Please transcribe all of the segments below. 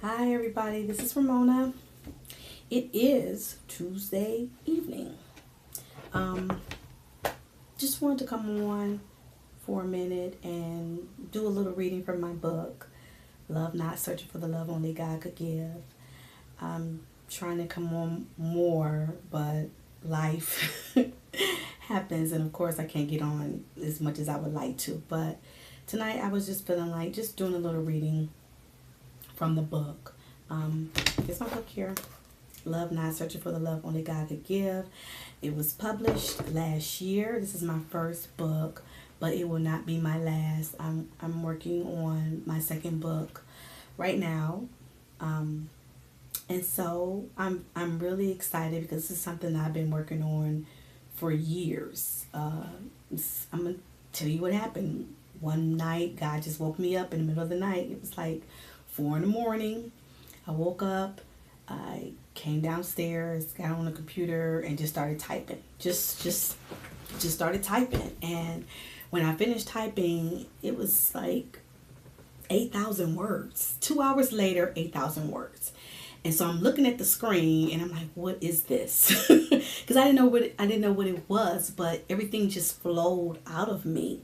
Hi, everybody. This is Ramona. It is Tuesday evening. Um, just wanted to come on for a minute and do a little reading from my book, Love Not Searching for the Love Only God Could Give. I'm trying to come on more, but life happens, and of course, I can't get on as much as I would like to. But tonight, I was just feeling like just doing a little reading from the book. Here's my book here. Love Not Searching for the Love Only God Could Give. It was published last year. This is my first book, but it will not be my last. I'm working on my second book right now. Um, and so I'm really excited because this is something that I've been working on for years. I'm gonna tell you what happened. One night, God just woke me up in the middle of the night. It was like 4 in the morning. I woke up. I came downstairs, got on the computer, and just started typing. Just started typing. And when I finished typing, it was like 8,000 words. 2 hours later, 8,000 words. And so I'm looking at the screen, and I'm like, "What is this?" Because I didn't know what it was, but everything just flowed out of me.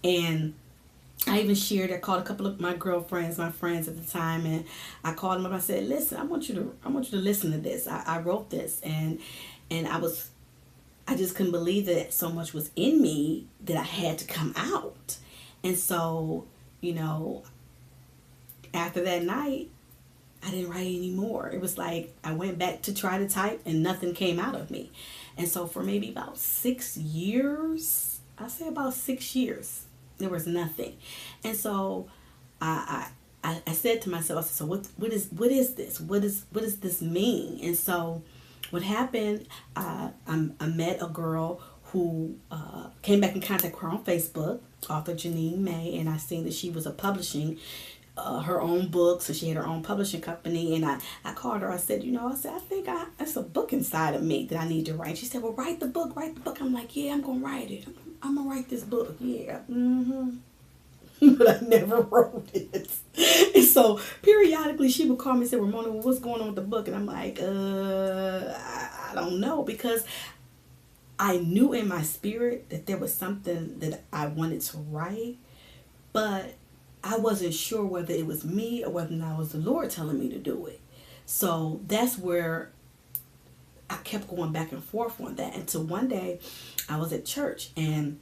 And I even shared. I called a couple of my girlfriends, my friends at the time, and I called them up. I said, "Listen, I want you to listen to this. I wrote this, and I just couldn't believe that so much was in me that I had to come out." And so, you know, after that night, I didn't write anymore. It was like I went back to try to type, and nothing came out of me. And so for maybe about 6 years, I say about 6 years, there was nothing. And so I said to myself, I said, "So what is this? What does this mean?" And so what happened? I met a girl who came back in contact with her on Facebook, author Janine May, and I seen that she was a publishing her own book, so she had her own publishing company. And I called her. I said, I think that's a book inside of me that I need to write. She said, "Well, write the book, write the book." I'm like, "Yeah, I'm gonna write it. I'm gonna write this book." Yeah. But I never wrote it. And so periodically she would call me and say, "Ramona, well, what's going on with the book?" And I'm like, I don't know, because I knew in my spirit that there was something that I wanted to write, but I wasn't sure whether it was me or whether or not it was the Lord telling me to do it. So that's where I kept going back and forth on that until one day I was at church, and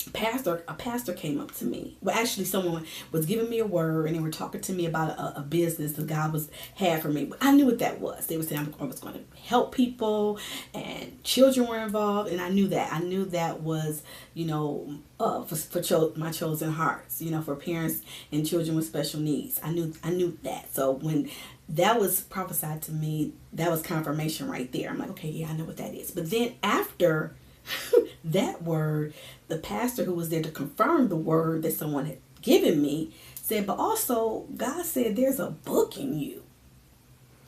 a pastor came up to me. Well, actually, someone was giving me a word, and they were talking to me about a business that God was had for me. But I knew what that was. They were saying I was going to help people, and children were involved, and I knew that. I knew that was, for my chosen hearts. For parents and children with special needs. I knew that. So when that was prophesied to me, that was confirmation right there. I'm like, okay, yeah, I know what that is. But then after that word, the pastor who was there to confirm the word that someone had given me said, "But also, God said there's a book in you.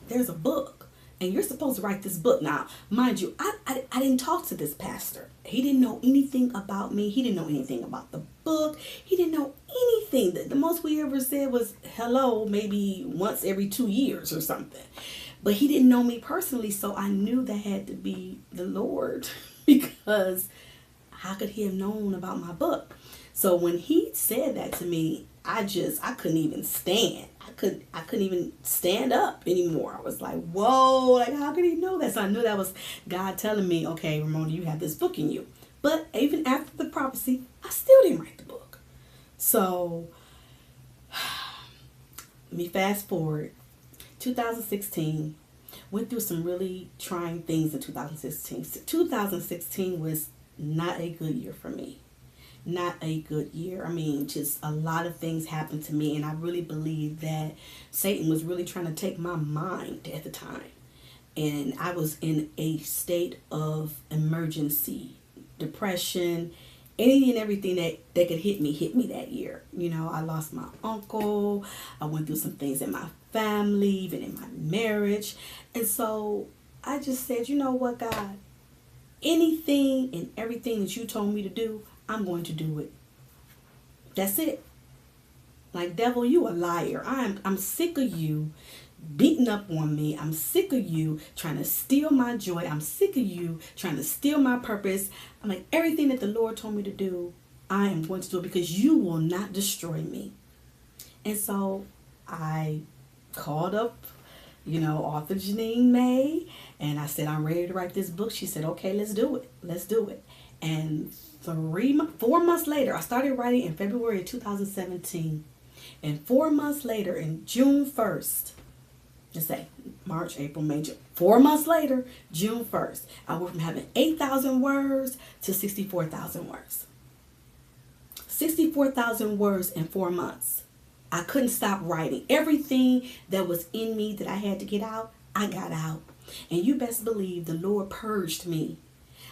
There's a book. And you're supposed to write this book." Now, mind you, I didn't talk to this pastor. He didn't know anything about me. He didn't know anything about the book. He didn't know anything. The most we ever said was hello, maybe once every 2 years or something. But he didn't know me personally, so I knew that had to be the Lord because how could he have known about my book? So when he said that to me, I couldn't even stand. I couldn't even stand up anymore. I was like, "Whoa, like how could he know that?" So I knew that was God telling me, "Okay, Ramona, you have this book in you." But even after the prophecy, I still didn't write the book. So let me fast forward. 2016, went through some really trying things in 2016. 2016 was not a good year for me. Not a good year. I mean, just a lot of things happened to me, and I really believe that Satan was really trying to take my mind at the time. And I was in a state of emergency, depression, anything and everything that could hit me that year. I lost my uncle. I went through some things in my family, even in my marriage. And so I just said, "You know what, God? Anything and everything that you told me to do, I'm going to do it. That's it. Like, devil, you a liar. I'm sick of you beating up on me. I'm sick of you trying to steal my joy. I'm sick of you trying to steal my purpose. I'm like, everything that the Lord told me to do, I am going to do it because you will not destroy me. And so I called up, author Janine May, and I said, I'm ready to write this book. She said, okay, let's do it. Let's do it. And 4 months later, I started writing in February of 2017. And 4 months later, in June 1st, let's say March, April, May, June. 4 months later, June 1st, I went from having 8,000 words to 64,000 words. 64,000 words in 4 months. I couldn't stop writing. Everything that was in me that I had to get out, I got out. And you best believe the Lord purged me.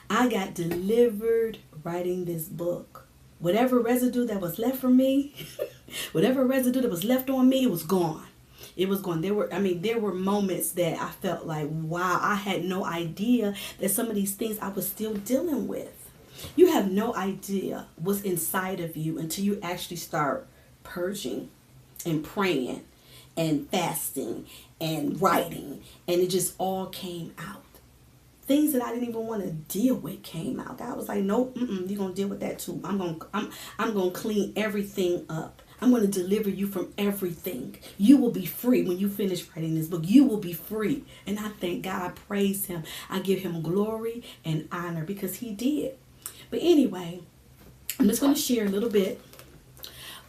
I got delivered writing this book. Whatever residue that was left from me, whatever residue that was left on me, it was gone. It was gone. There were moments that I felt like, wow, I had no idea that some of these things I was still dealing with. You have no idea what's inside of you until you actually start purging and praying and fasting and writing, and it just all came out. Things that I didn't even want to deal with came out. God was like, nope, you're gonna deal with that too. I'm gonna clean everything up. I'm going to deliver you from everything. You will be free when you finish writing this book. You will be free. And I thank God. I praise him. I give him glory and honor because he did. But anyway, I'm just going to share a little bit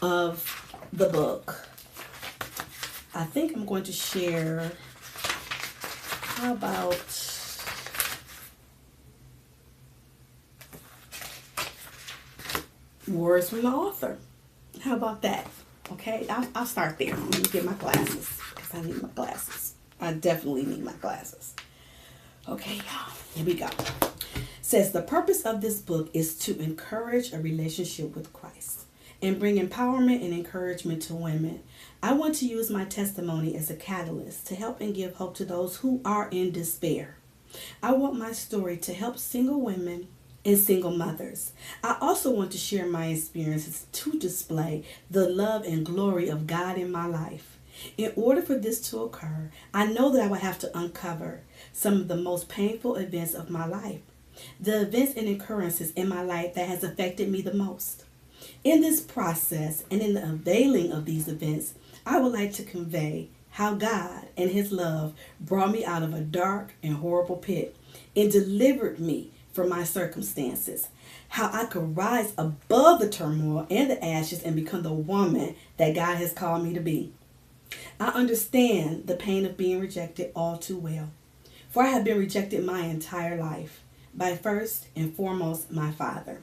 of the book. I think I'm going to share, how about words from the author? How about that? Okay, I'll start there. Let me get my glasses because I need my glasses. I definitely need my glasses. Okay, y'all, here we go. Says the purpose of this book is to encourage a relationship with Christ and bring empowerment and encouragement to women. I want to use my testimony as a catalyst to help and give hope to those who are in despair. I want my story to help single women and single mothers. I also want to share my experiences to display the love and glory of God in my life. In order for this to occur, I know that I will have to uncover some of the most painful events of my life, the events and occurrences in my life that has affected me the most. In this process and in the unveiling of these events, I would like to convey how God and his love brought me out of a dark and horrible pit and delivered me from my circumstances, how I could rise above the turmoil and the ashes and become the woman that God has called me to be. I understand the pain of being rejected all too well, for I have been rejected my entire life by first and foremost my father.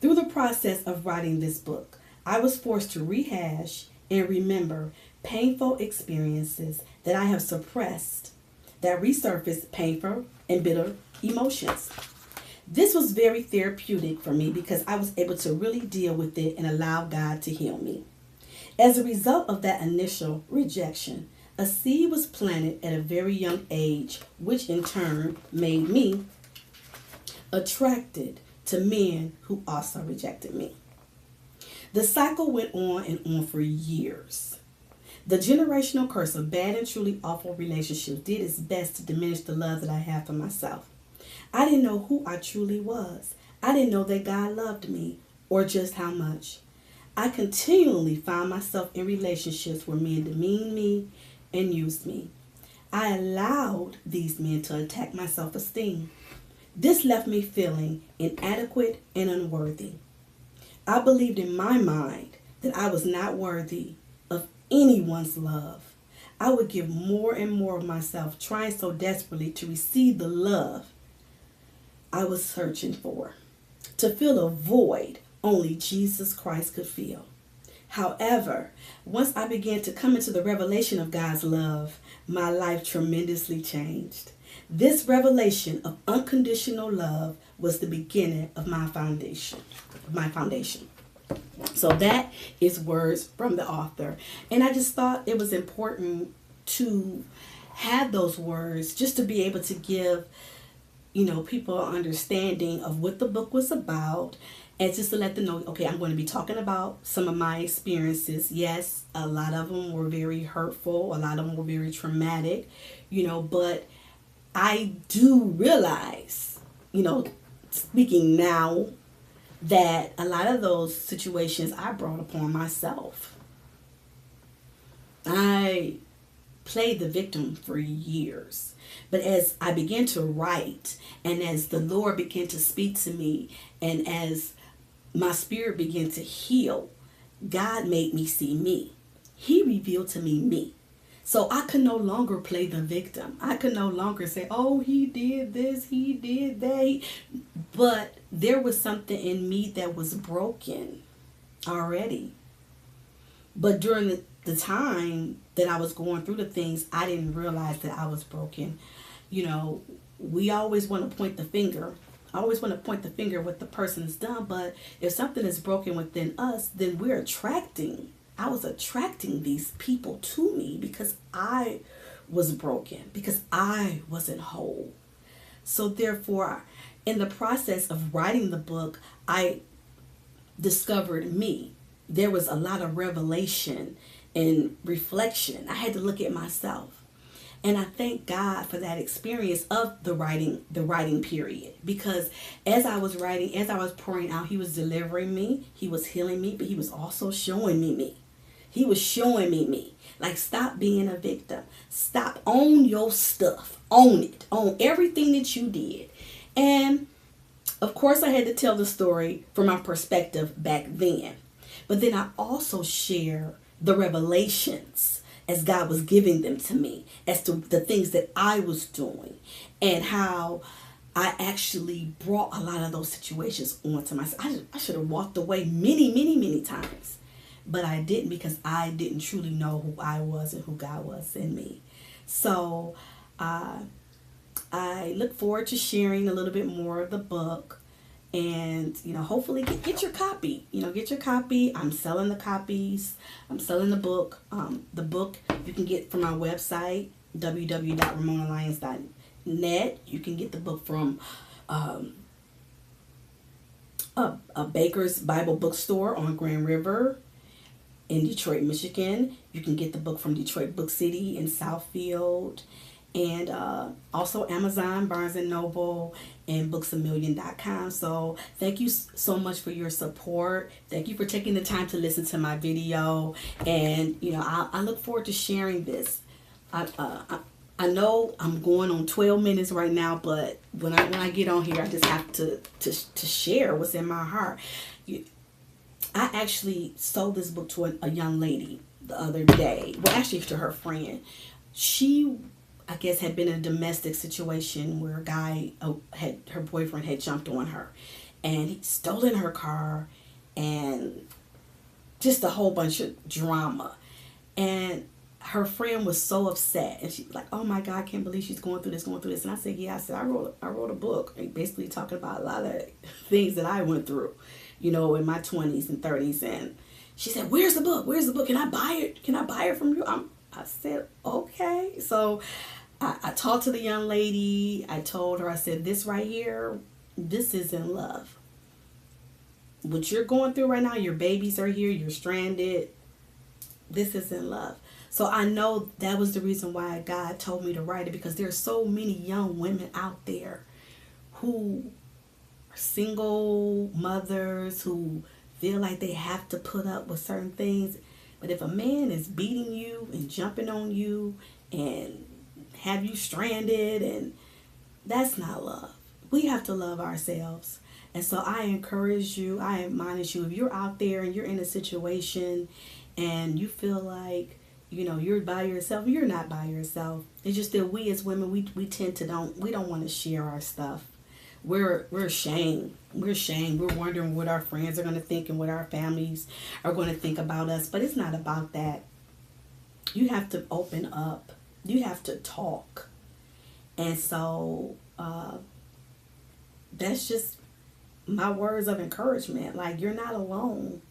Through the process of writing this book, I was forced to rehash and remember painful experiences that I have suppressed that resurfaced painful and bitter emotions. This was very therapeutic for me because I was able to really deal with it and allow God to heal me. As a result of that initial rejection, a seed was planted at a very young age, which in turn made me attracted to men who also rejected me. The cycle went on and on for years. The generational curse of bad and truly awful relationships did its best to diminish the love that I have for myself. I didn't know who I truly was. I didn't know that God loved me or just how much. I continually found myself in relationships where men demeaned me and used me. I allowed these men to attack my self-esteem. This left me feeling inadequate and unworthy. I believed in my mind that I was not worthy of anyone's love. I would give more and more of myself, trying so desperately to receive the love I was searching for, to fill a void only Jesus Christ could fill. However, once I began to come into the revelation of God's love, my life tremendously changed. This revelation of unconditional love was the beginning of my foundation. So that is words from the author. And I just thought it was important to have those words just to be able to give people an understanding of what the book was about And just to let them know, okay, I'm going to be talking about some of my experiences. Yes, a lot of them were very hurtful, a lot of them were very traumatic, but I do realize, speaking now, that a lot of those situations I brought upon myself. I played the victim for years. But as I began to write, and as the Lord began to speak to me, and as my spirit began to heal, God made me see me. He revealed to me. So I could no longer play the victim. I could no longer say, oh, he did this, he did that. But there was something in me that was broken already. But during the time that I was going through the things, I didn't realize that I was broken. We always want to point the finger. I always want to point the finger at what the person's done. But if something is broken within us, then I was attracting these people to me because I was broken, because I wasn't whole. So therefore, in the process of writing the book, I discovered me. There was a lot of revelation and reflection. I had to look at myself. And I thank God for that experience of the writing period. Because as I was writing, as I was pouring out, he was delivering me, he was healing me, but he was also showing me. He was showing me. Like, stop being a victim. Stop. Own your stuff. Own it. Own everything that you did. And of course, I had to tell the story from my perspective back then. But then I also share the revelations as God was giving them to me, as to the things that I was doing, and how I actually brought a lot of those situations onto myself. I should have walked away many times, but I didn't, because I didn't truly know who I was and who God was in me. So I look forward to sharing a little bit more of the book. And, hopefully get your copy. Get your copy. I'm selling the copies. I'm selling the book. The book you can get from my website, www.ramonalliance.net. You can get the book from a Baker's Bible Bookstore on Grand River in Detroit, Michigan. You can get the book from Detroit Book City in Southfield. And also Amazon, Barnes & Noble, and booksamillion.com. So thank you so much for your support. Thank you for taking the time to listen to my video. And, I look forward to sharing this. I know I'm going on 12 minutes right now, but when I get on here, I just have to share what's in my heart. I actually sold this book to a young lady the other day. Well, actually to her friend. She, I guess, had been in a domestic situation where a guy, her boyfriend had jumped on her, and he stolen her car, and just a whole bunch of drama. And her friend was so upset, and she was like, "Oh my God, I can't believe she's going through this." And I said, "Yeah," I wrote a book, basically talking about a lot of things that I went through, in my 20s and 30s. And she said, "Where's the book? Where's the book? Can I buy it? Can I buy it from you?" I said, "Okay." So I talked to the young lady. I told her, I said, "This right here, this is in love. What you're going through right now, your babies are here, you're stranded. This is in love." So I know that was the reason why God told me to write it, because there's so many young women out there who are single mothers who feel like they have to put up with certain things. But if a man is beating you and jumping on you and have you stranded, and that's not love. We have to love ourselves. And so I encourage you, I admonish you, if you're out there and you're in a situation and you feel like, you're by yourself, you're not by yourself. It's just that we as women, we tend to we don't want to share our stuff. We're ashamed. We're ashamed. We're wondering what our friends are going to think and what our families are going to think about us. But it's not about that. You have to open up. You have to talk. And so that's just my words of encouragement. Like, you're not alone.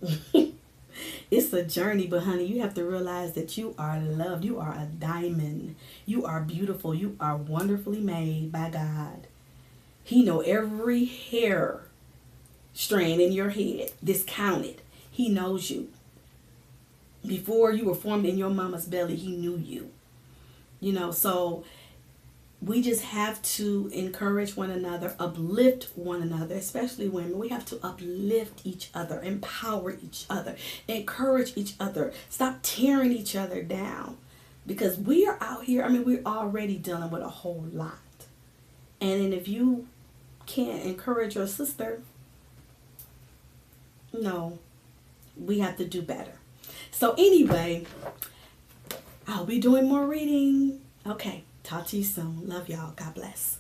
It's a journey, but honey, you have to realize that you are loved. You are a diamond. You are beautiful. You are wonderfully made by God. He knows every hair strand in your head, discounted. He knows you. Before you were formed in your mama's belly, he knew you. So we just have to encourage one another, uplift one another, especially women. We have to uplift each other, empower each other, encourage each other, stop tearing each other down. Because we are out here, we're already dealing with a whole lot. And then if you can't encourage your sister, no, we have to do better. So anyway, I'll be doing more reading. Okay, talk to you soon. Love y'all. God bless.